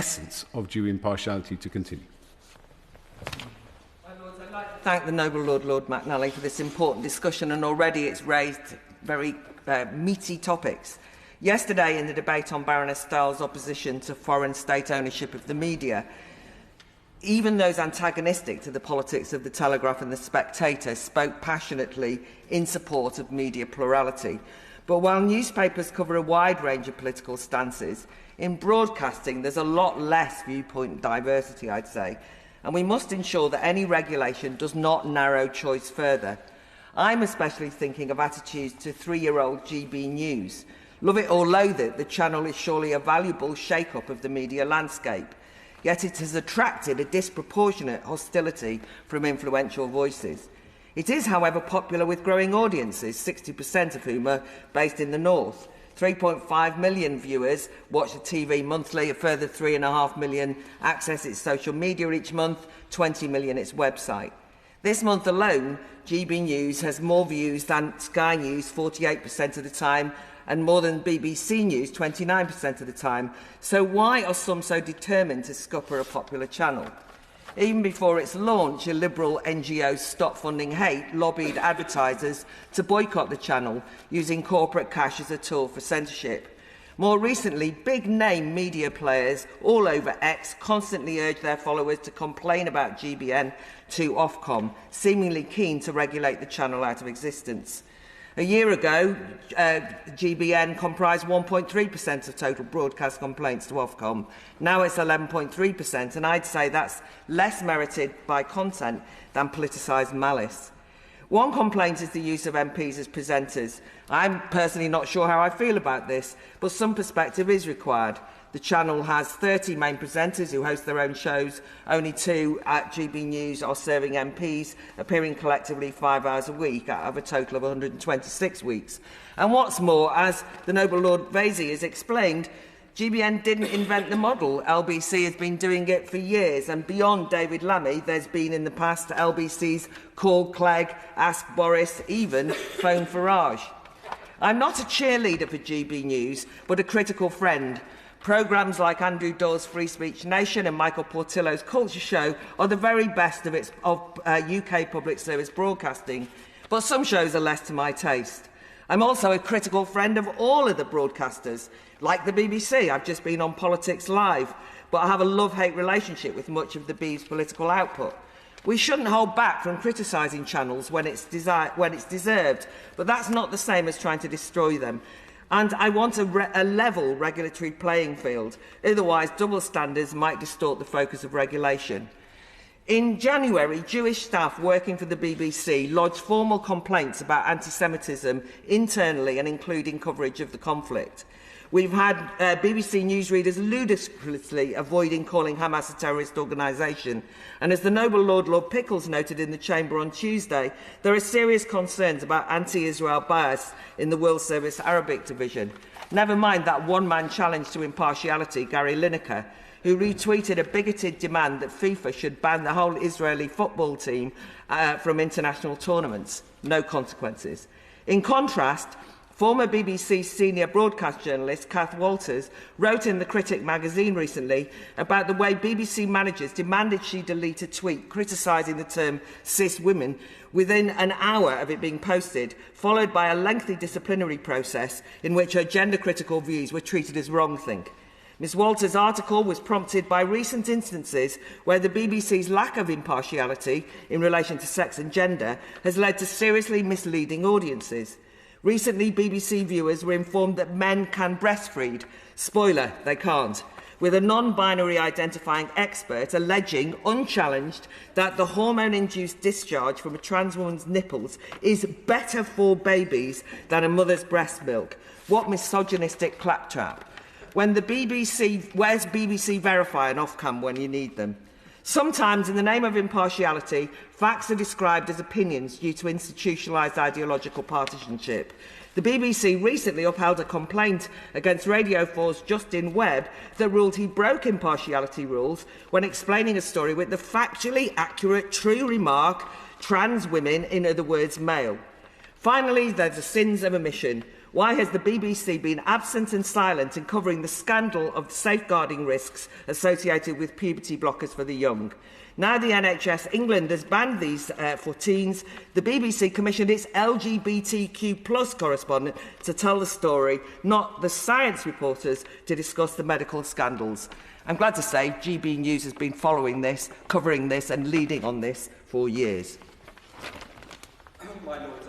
essence of due impartiality to continue. My Lords, I'd like to thank the Noble Lord McNally for this important discussion, and already it's raised very meaty topics. Yesterday, in the debate on Baroness Styles' opposition to foreign state ownership of the media, even those antagonistic to the politics of the Telegraph and the Spectator spoke passionately in support of media plurality. But while newspapers cover a wide range of political stances, in broadcasting there's a lot less viewpoint diversity, I'd say, and we must ensure that any regulation does not narrow choice further. I'm especially thinking of attitudes to 3-year-old GB News. Love it or loathe it, the channel is surely a valuable shake-up of the media landscape, yet it has attracted a disproportionate hostility from influential voices. It is, however, popular with growing audiences, 60% of whom are based in the north. 3.5 million viewers watch the TV monthly, a further 3.5 million access its social media each month, 20 million its website. This month alone, GB News has more views than Sky News 48% of the time, and more than BBC News 29% of the time. So why are some so determined to scupper a popular channel? Even before its launch, a Liberal NGO, Stop Funding Hate, lobbied advertisers to boycott the channel, using corporate cash as a tool for censorship. More recently, big-name media players all over X constantly urge their followers to complain about GBN to Ofcom, seemingly keen to regulate the channel out of existence. A year ago, GBN comprised 1.3% of total broadcast complaints to Ofcom. Now it's 11.3%, and I'd say that's less merited by content than politicised malice. One complaint is the use of MPs as presenters. I'm personally not sure how I feel about this, but some perspective is required. The channel has 30 main presenters who host their own shows. Only 2 at GB News are serving MPs, appearing collectively 5 hours a week out of a total of 126 weeks. And what's more, as the Noble Lord Vasey has explained, GBN didn't invent the model. LBC has been doing it for years, and beyond David Lammy, there's been in the past LBC's Call Clegg, Ask Boris, even Phone Farage. I'm not a cheerleader for GB News, but a critical friend. Programmes like Andrew Doyle's Free Speech Nation and Michael Portillo's Culture Show are the very best of UK public service broadcasting, but some shows are less to my taste. I'm also a critical friend of all of the broadcasters, like the BBC. I've just been on Politics Live, but I have a love-hate relationship with much of the Bee's political output. We shouldn't hold back from criticising channels when it's deserved, but that's not the same as trying to destroy them. And I want a level regulatory playing field. Otherwise, double standards might distort the focus of regulation. In January, Jewish staff working for the BBC lodged formal complaints about anti-Semitism internally and including coverage of the conflict. We've had BBC newsreaders ludicrously avoiding calling Hamas a terrorist organisation. And as the Noble Lord Pickles noted in the Chamber on Tuesday, there are serious concerns about anti-Israel bias in the World Service Arabic Division. Never mind that one-man challenge to impartiality, Gary Lineker, who retweeted a bigoted demand that FIFA should ban the whole Israeli football team from international tournaments. No consequences. In contrast, former BBC senior broadcast journalist Kath Walters wrote in The Critic magazine recently about the way BBC managers demanded she delete a tweet criticising the term cis women within an hour of it being posted, followed by a lengthy disciplinary process in which her gender-critical views were treated as wrongthink. Ms Walters' article was prompted by recent instances where the BBC's lack of impartiality in relation to sex and gender has led to seriously misleading audiences. Recently, BBC viewers were informed that men can breastfeed. Spoiler, they can't. With a non-binary identifying expert alleging, unchallenged, that the hormone-induced discharge from a trans woman's nipples is better for babies than a mother's breast milk. What misogynistic claptrap. Where's BBC Verify and Ofcom when you need them? Sometimes, in the name of impartiality, facts are described as opinions due to institutionalised ideological partisanship. The BBC recently upheld a complaint against Radio 4's Justin Webb that ruled he broke impartiality rules when explaining a story with the factually accurate, true remark, trans women, in other words, male. Finally, there's the sins of omission. Why has the BBC been absent and silent in covering the scandal of safeguarding risks associated with puberty blockers for the young? Now the NHS England has banned these for teens, the BBC commissioned its LGBTQ+ correspondent to tell the story, not the science reporters to discuss the medical scandals. I'm glad to say GB News has been following this, covering this and leading on this for years. My Lord.